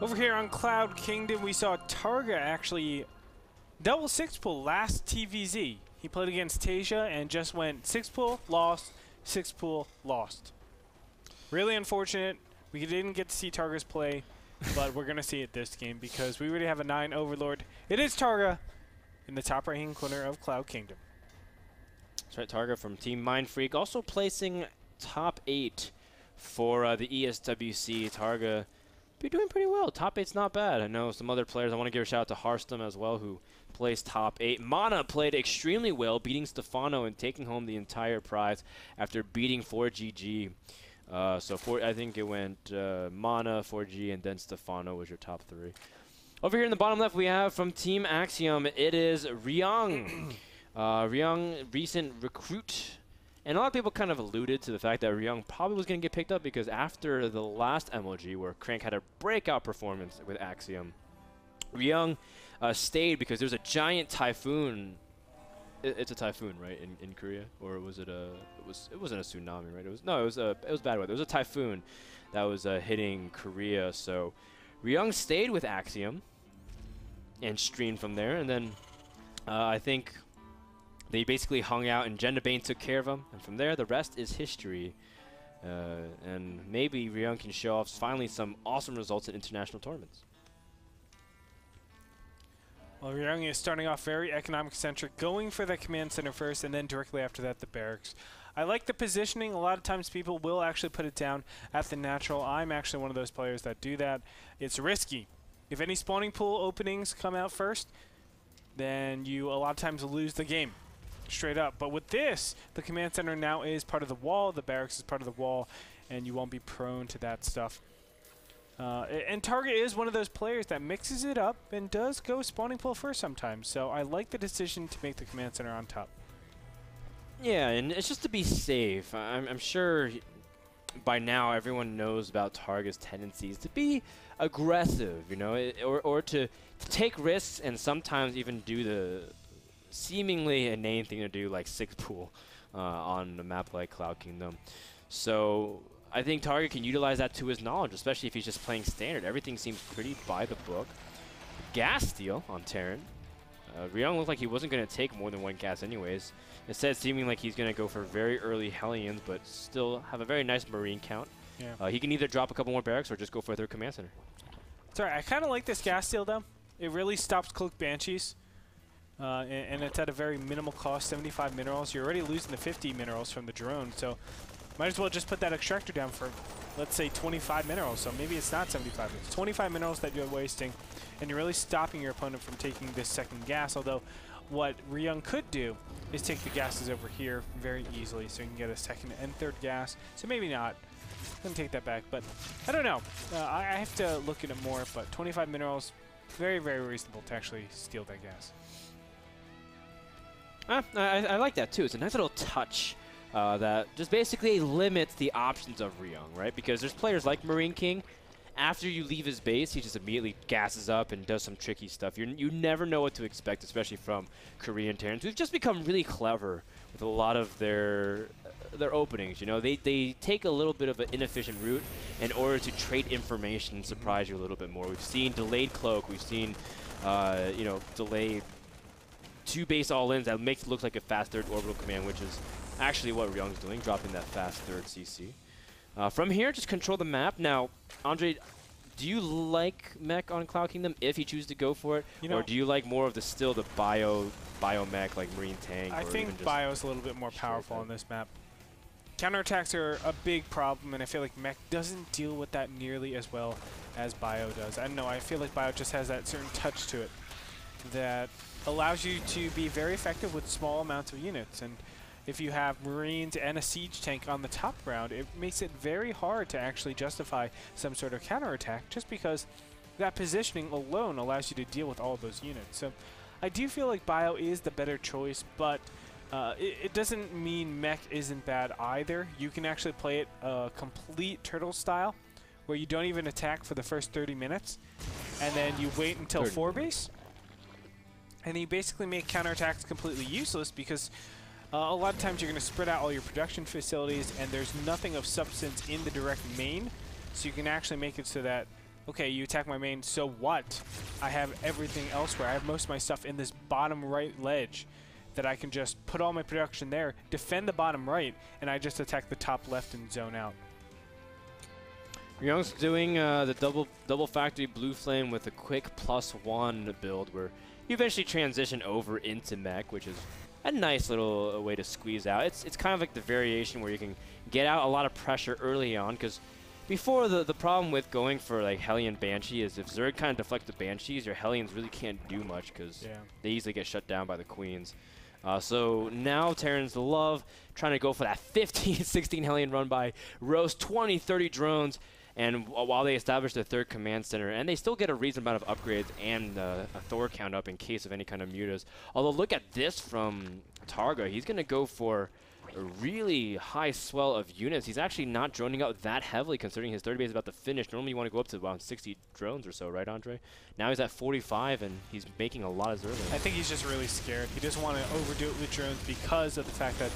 Over here on Cloud Kingdom, we saw TargA actually double 6-pull last TVZ. He played against TargA and just went 6-pull, lost, 6-pull, lost. Really unfortunate. We didn't get to see TargA's play, but we're going to see it this game because we already have a 9 Overlord. It is TargA in the top right-hand corner of Cloud Kingdom. That's right, TargA from Team Mindfreak, also placing top 8 for the ESWC. TargA be doing pretty well. Top 8's not bad. I know some other players. I want to give a shout out to Harstam as well, who placed top 8. Mana played extremely well, beating Stefano and taking home the entire prize after beating 4GG. I think it went Mana, 4G, and then Stefano was your top 3. Over here in the bottom left, we have from Team Axiom, it is Ryung. Ryung, recent recruit. And a lot of people kind of alluded to the fact that Ryung probably was going to get picked up because after the last MLG where Crank had a breakout performance with Axiom, Ryung stayed because there's a giant typhoon. It's a typhoon, right, in Korea, or was it a? It wasn't a tsunami, right? It was bad weather. It was a typhoon that was hitting Korea. So Ryung stayed with Axiom and streamed from there, and then I think they basically hung out, and Jendabane took care of him, and from there the rest is history. And maybe Ryung can show off finally some awesome results in international tournaments. Well, Ryung is starting off very economic-centric, going for the command center first, and then directly after that, the barracks. I like the positioning. A lot of times people will actually put it down at the natural. I'm actually one of those players that do that. It's risky. If any spawning pool openings come out first, then you a lot of times lose the game, straight up. But with this, the command center now is part of the wall, the barracks is part of the wall, and you won't be prone to that stuff. And TargA is one of those players that mixes it up and does go spawning pool first sometimes. So I like the decision to make the command center on top. Yeah, and it's just to be safe. I'm sure by now everyone knows about TargA's tendencies to be aggressive, you know, or to take risks and sometimes even do the seemingly inane thing to do, like 6-pool on a map like Cloud Kingdom. So I think TargA can utilize that to his knowledge, especially if he's just playing standard. Everything seems pretty by the book. Gas steal on Terran. Ryung looked like he wasn't going to take more than 1 gas anyways. Instead, seeming like he's going to go for very early Hellions, but still have a very nice Marine count. Yeah. He can either drop a couple more barracks or just go for a 3rd command center. Sorry, I kind of like this gas steal, though. It really stops Cloak Banshees. And it's at a very minimal cost, 75 minerals. You're already losing the 50 minerals from the drone, so might as well just put that extractor down for, let's say, 25 minerals. So maybe it's not 75. It's 25 minerals that you're wasting, and you're really stopping your opponent from taking this 2nd gas. Although what Ryung could do is take the gases over here very easily, so you can get a 2nd and 3rd gas. So maybe not. I'm going to take that back, but I don't know. I have to look at it more, but 25 minerals, very, very reasonable to actually steal that gas. I like that too. It's a nice little touch that just basically limits the options of Ryung, right? Because there's players like Marine King. After you leave his base, he just immediately gasses up and does some tricky stuff. You never know what to expect, especially from Korean Terrans, who've just become really clever with a lot of their openings. You know, they take a little bit of an inefficient route in order to trade information and surprise you a little bit more. We've seen delayed cloak. We've seen, you know, delayed 2 base all-ins that makes it look like a fast 3rd orbital command, which is actually what Ryung's doing, dropping that fast 3rd CC. From here, just control the map. Now, Andre, do you like mech on Cloud Kingdom if you choose to go for it? You know, or do you like more of the bio mech like Marine Tank? I think bio is a little bit more powerful on this map. Counterattacks are a big problem, and I feel like mech doesn't deal with that nearly as well as bio does. I don't know, I feel like bio just has that certain touch to it that allows you to be very effective with small amounts of units. And if you have Marines and a siege tank on the top ground, it makes it very hard to actually justify some sort of counterattack just because that positioning alone allows you to deal with all of those units. So I do feel like bio is the better choice, but it doesn't mean mech isn't bad either. You can actually play it complete turtle style, where you don't even attack for the first 30 minutes, and then you wait until 4 base. And you basically make counterattacks completely useless because a lot of times you're going to spread out all your production facilities and there's nothing of substance in the direct main. So you can actually make it so that okay, you attack my main, so what? I have everything elsewhere. I have most of my stuff in this bottom right ledge that I can just put all my production there, defend the bottom right, and I just attack the top left and zone out. Ryung's doing the double factory blue flame with a quick +1 build where you eventually transition over into mech, which is a nice little way to squeeze out. It's kind of like the variation where you can get out a lot of pressure early on, because before the problem with going for like Hellion Banshee is if Zerg kind of deflects the Banshees, your Hellions really can't do much because they easily get shut down by the Queens. So now Terran's the love, trying to go for that 15, 16 Hellion run by Roast, 20, 30 drones, and while they establish their third command center, and they still get a reasonable amount of upgrades and a Thor count up in case of any kind of mutas. Although look at this from TargA, he's going to go for a really high swell of units. He's actually not droning out that heavily considering his third base is about to finish. Normally you want to go up to about 60 drones or so, right, Andre? Now he's at 45 and he's making a lot of Zerglings. I think he's just really scared. He doesn't want to overdo it with drones because of the fact that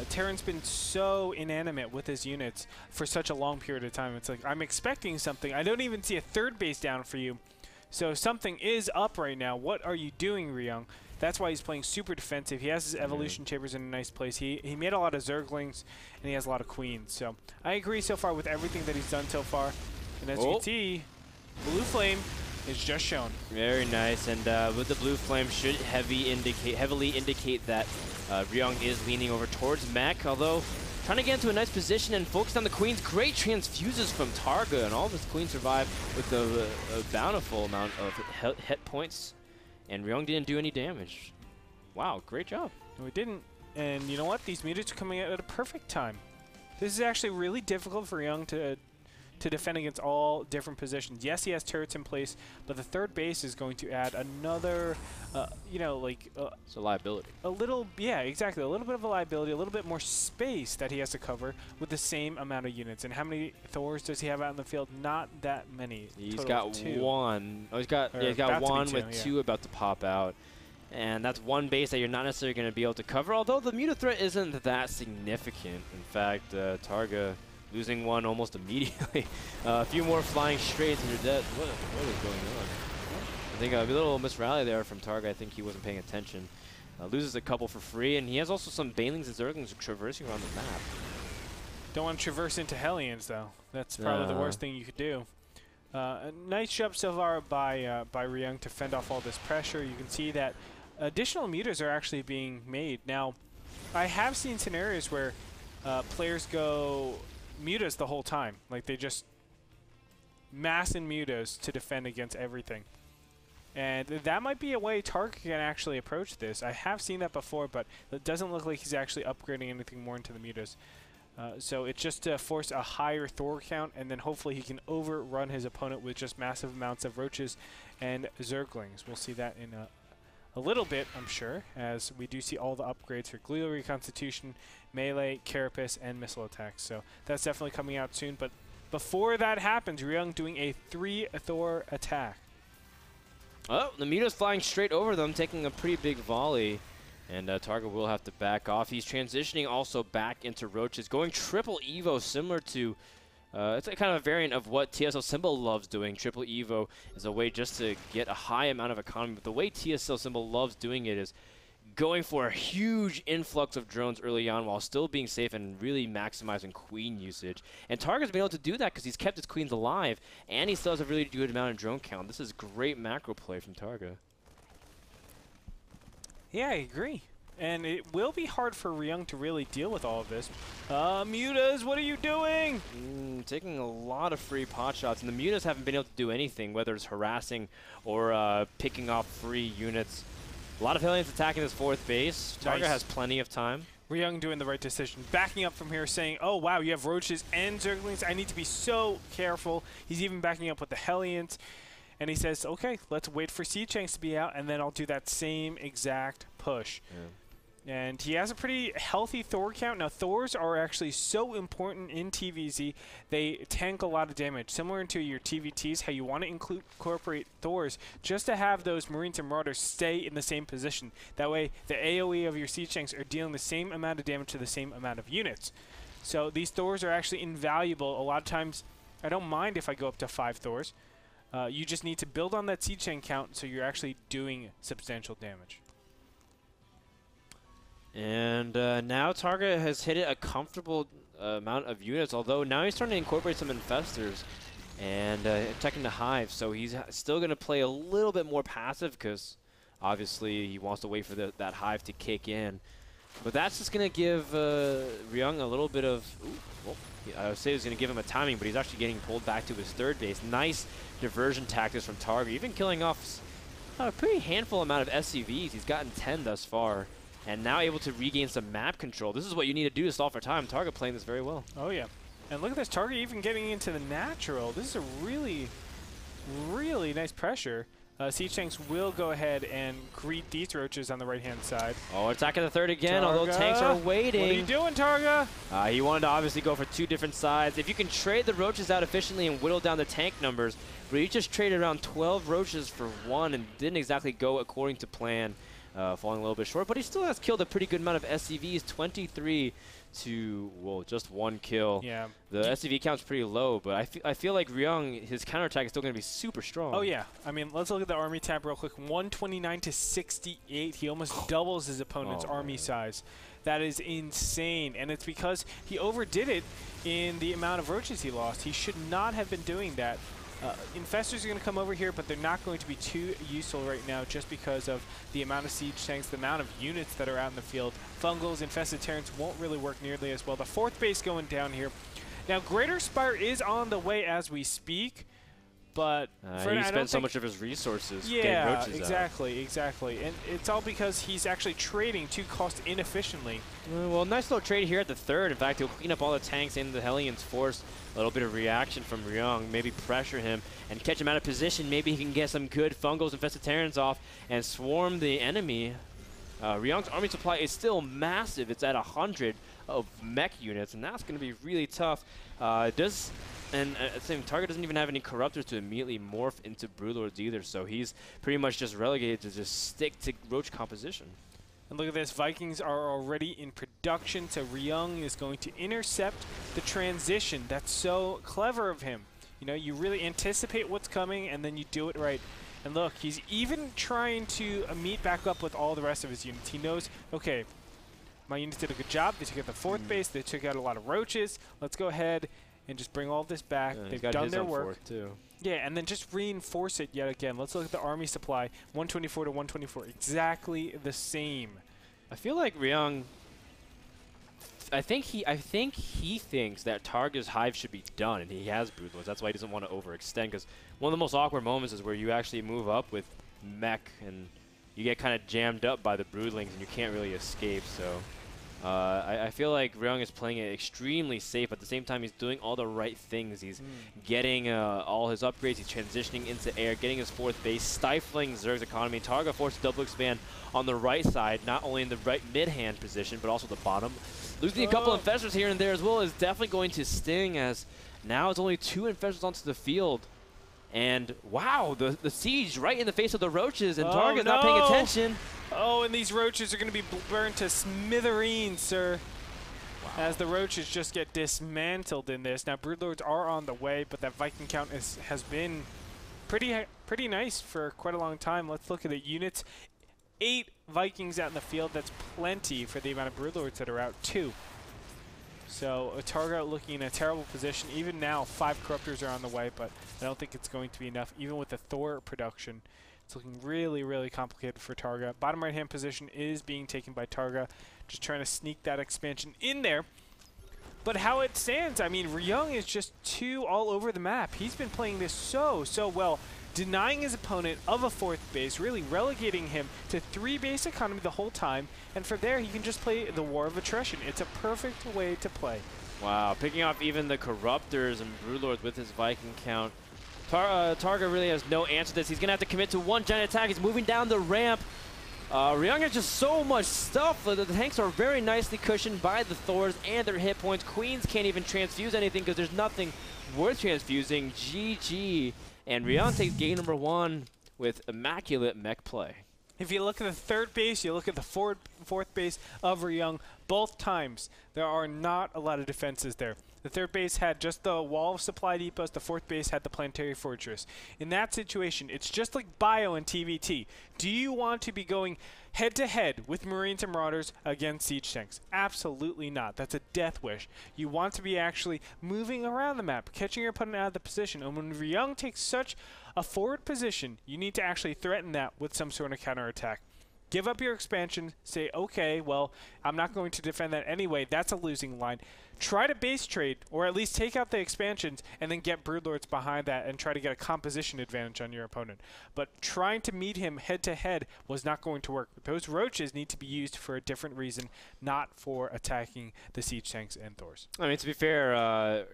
Terran's been so inanimate with his units for such a long period of time. It's like, I'm expecting something. I don't even see a third base down for you. So something is up right now. What are you doing, Ryung? That's why he's playing super defensive. He has his evolution chambers in a nice place. He made a lot of Zerglings, and he has a lot of Queens. So I agree so far with everything that he's done so far. And as you can see, Blue Flame is just shown. Very nice. And with the Blue Flame should heavily indicate that Ryung is leaning over towards mech, although trying to get into a nice position and focus on the Queens. Great transfuses from TargA, and all of his Queens survive with a bountiful amount of hit points. And Ryung didn't do any damage. Wow, great job. No, he didn't. And you know what? These mutas are coming out at a perfect time. This is actually really difficult for Ryung to defend against all different positions. Yes, he has turrets in place, but the third base is going to add another, you know, like... it's a liability. A little, yeah, exactly. A little bit of a liability, a little bit more space that he has to cover with the same amount of units. And how many Thors does he have out in the field? Not that many. He's got one. Oh, he's got one with two about to pop out. And that's one base that you're not necessarily going to be able to cover, although the muta threat isn't that significant. In fact, TargA losing one almost immediately. A few more flying straight into your death. What is going on? I think a little misrally there from TargA. I think he wasn't paying attention. Loses a couple for free, and he has also some Banelings and Zerglings traversing around the map. Don't want to traverse into Hellions, though. That's probably the worst thing you could do. A nice job so far by Ryung to fend off all this pressure. You can see that additional mutas are actually being made. Now, I have seen scenarios where players go mutas the whole time. Like, they just mass in mutas to defend against everything. And that might be a way TargA can actually approach this. I have seen that before, but it doesn't look like he's actually upgrading anything more into the mutas. So it's just to force a higher Thor count, and then hopefully he can overrun his opponent with just massive amounts of Roaches and Zerglings. We'll see that in a little bit, I'm sure, as we do see all the upgrades for Glial Reconstitution, Melee, Carapace, and Missile Attacks. So that's definitely coming out soon. But before that happens, Ryung doing a 3 Thor attack. Oh, the muta's flying straight over them, taking a pretty big volley. And TargA will have to back off. He's transitioning also back into Roaches, going triple Evo, similar to... it's a kind of a variant of what TSL Symbol loves doing. Triple Evo is a way just to get a high amount of economy. But the way TSL Symbol loves doing it is going for a huge influx of drones early on while still being safe and really maximizing Queen usage. And TargA's been able to do that because he's kept his Queens alive, and he still has a really good amount of drone count. This is great macro play from TargA. Yeah, I agree. And it will be hard for Ryung to really deal with all of this. Mutas, what are you doing? Taking a lot of free pot shots, and the Mutas haven't been able to do anything, whether it's harassing or picking off free units. A lot of Hellions attacking this fourth base. TargA has plenty of time. Ryung doing the right decision. Backing up from here saying, oh, wow, you have Roaches and Zerglings. I need to be so careful. He's even backing up with the Hellions. And he says, okay, let's wait for Seachanks to be out, and then I'll do that same exact push. Yeah. And he has a pretty healthy Thor count. Now, Thors are actually so important in TVZ. They tank a lot of damage. Similar to your TVTs, how you want to incorporate Thors just to have those Marines and Marauders stay in the same position. That way, the AoE of your Seachanks are dealing the same amount of damage to the same amount of units. So these Thors are actually invaluable. A lot of times, I don't mind if I go up to 5 Thors. You just need to build on that siege tank count so you're actually doing substantial damage. And now TargA has hit it a comfortable amount of units, although now he's starting to incorporate some infestors and attacking the hive. So he's still going to play a little bit more passive because obviously he wants to wait for that hive to kick in. But that's just going to give Ryung a little bit of... Ooh, well, I would say it's going to give him a timing, but he's actually getting pulled back to his third base. Nice diversion tactics from TargA, even killing off a pretty handful amount of SCVs. He's gotten 10 thus far, and now able to regain some map control. This is what you need to do to stall for time. TargA playing this very well. Oh, yeah. And look at this, TargA even getting into the natural. This is a really, really nice pressure. Siege tanks will go ahead and greet these roaches on the right-hand side. Oh, attacking the third again, TargA, although tanks are waiting. What are you doing, TargA? He wanted to obviously go for 2 different sides. If you can trade the roaches out efficiently and whittle down the tank numbers, but he just traded around 12 roaches for 1 and didn't exactly go according to plan, falling a little bit short. But he still has killed a pretty good amount of SCVs, 23 to, well, just 1 kill. Yeah. The SCV count's pretty low, but I feel like Ryung, his counterattack is still going to be super strong. Oh, yeah. I mean, let's look at the army tab real quick. 129 to 68. He almost doubles his opponent's army size. That is insane, and it's because he overdid it in the amount of roaches he lost. He should not have been doing that. Infestors are going to come over here, but they're not going to be too useful right now just because of the amount of siege tanks, the amount of units that are out in the field. Fungals, infested Terrans won't really work nearly as well. The 4th base going down here. Now, Greater Spire is on the way as we speak, but he spent so much of his resources getting roaches exactly. And it's all because he's actually trading to cost inefficiently. Well, nice little trade here at the 3rd. In fact, he'll clean up all the tanks in the Hellions force. A little bit of reaction from Ryung, maybe pressure him and catch him out of position. Maybe he can get some good Fungals and Infested off and swarm the enemy. Ryung's army supply is still massive. It's at 100 of mech units, and that's going to be really tough. And TargA doesn't even have any Corruptors to immediately morph into Broodlords either, so he's pretty much just relegated to just stick to Roach composition. And look at this, Vikings are already in production, so Ryung is going to intercept the transition. That's so clever of him. You know, you really anticipate what's coming, and then you do it right. And look, he's even trying to meet back up with all the rest of his units. He knows, okay, my units did a good job. They took out the 4th base. They took out a lot of roaches. Let's go ahead and just bring all this back. They've done their work. Too. Yeah, and then just reinforce it yet again. Let's look at the army supply. 124 to 124. Exactly the same. I feel like Ryung, I think he thinks that TargA's hive should be done, and he has Broodlords. That's why he doesn't want to overextend, because one of the most awkward moments is where you actually move up with mech, and you get kind of jammed up by the Broodlings, and you can't really escape. So I feel like Ryung is playing it extremely safe. At the same time, he's doing all the right things. He's getting all his upgrades. He's transitioning into air, getting his 4th base, stifling Zerg's economy. TargA forced to double expand on the right side, not only in the right mid-hand position, but also the bottom. Losing a couple infestors here and there as well is definitely going to sting, as now it's only 2 infestors onto the field. And wow, the siege right in the face of the roaches, and TargA's not paying attention. Oh, and these roaches are going to be burned to smithereens, sir. Wow. As the roaches just get dismantled in this. Now, Broodlords are on the way, but that Viking count has been pretty nice for quite a long time. Let's look at the units. 8 Vikings out in the field. That's plenty for the amount of Broodlords that are out, 2. So TargA looking in a terrible position. Even now, 5 Corruptors are on the way, but I don't think it's going to be enough. Even with the Thor production, it's looking really, really complicated for TargA. Bottom right-hand position is being taken by TargA, just trying to sneak that expansion in there. But how it stands, I mean, Ryung is just 2 all over the map. He's been playing this so well, denying his opponent of a 4th base, really relegating him to 3 base economy the whole time, and from there he can just play the war of attrition. It's a perfect way to play. Wow, picking off even the Corruptors and Broodlords with his Viking count. TargA really has no answer to this. He's going to have to commit to 1 giant attack. He's moving down the ramp. Ryung has just so much stuff. The tanks are very nicely cushioned by the Thors and their hit points. Queens can't even transfuse anything because there's nothing worth transfusing. GG. And Ryung takes game number 1 with immaculate mech play. If you look at the 3rd base, you look at the 4th base of Ryung, both times there are not a lot of defenses there. The third base had just the wall of supply depots. The fourth base had the planetary fortress. In that situation, it's just like Bio and TVT. Do you want to be going head-to-head with Marines and Marauders against siege tanks? Absolutely not. That's a death wish. You want to be actually moving around the map, catching your opponent out of the position. And when Ryung takes such a forward position, you need to actually threaten that with some sort of counterattack. Give up your expansion, say, okay, well, I'm not going to defend that anyway. That's a losing line. Try to base trade, or at least take out the expansions, and then get Broodlords behind that and try to get a composition advantage on your opponent. But trying to meet him head-to-head was not going to work. Those roaches need to be used for a different reason, not for attacking the siege tanks and Thors. I mean, to be fair,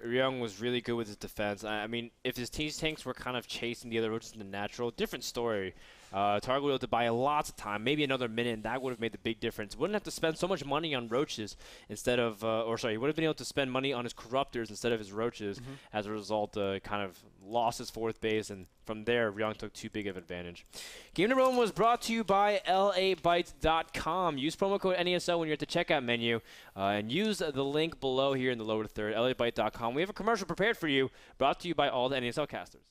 Ryung was really good with his defense. I mean, if his siege tanks were kind of chasing the other roaches in the natural, different story. TargA would have to buy lots of time, maybe another minute, and that would have made the big difference. Wouldn't have to spend so much money on roaches instead of, he would have been able to spend money on his corruptors instead of his roaches. As a result, kind of lost his fourth base, and from there, Ryung took too big of an advantage. Game Number 1 was brought to you by LABytes.com. Use promo code NASL when you're at the checkout menu, and use the link below here in the lower third, LABytes.com. We have a commercial prepared for you, brought to you by all the NASL casters.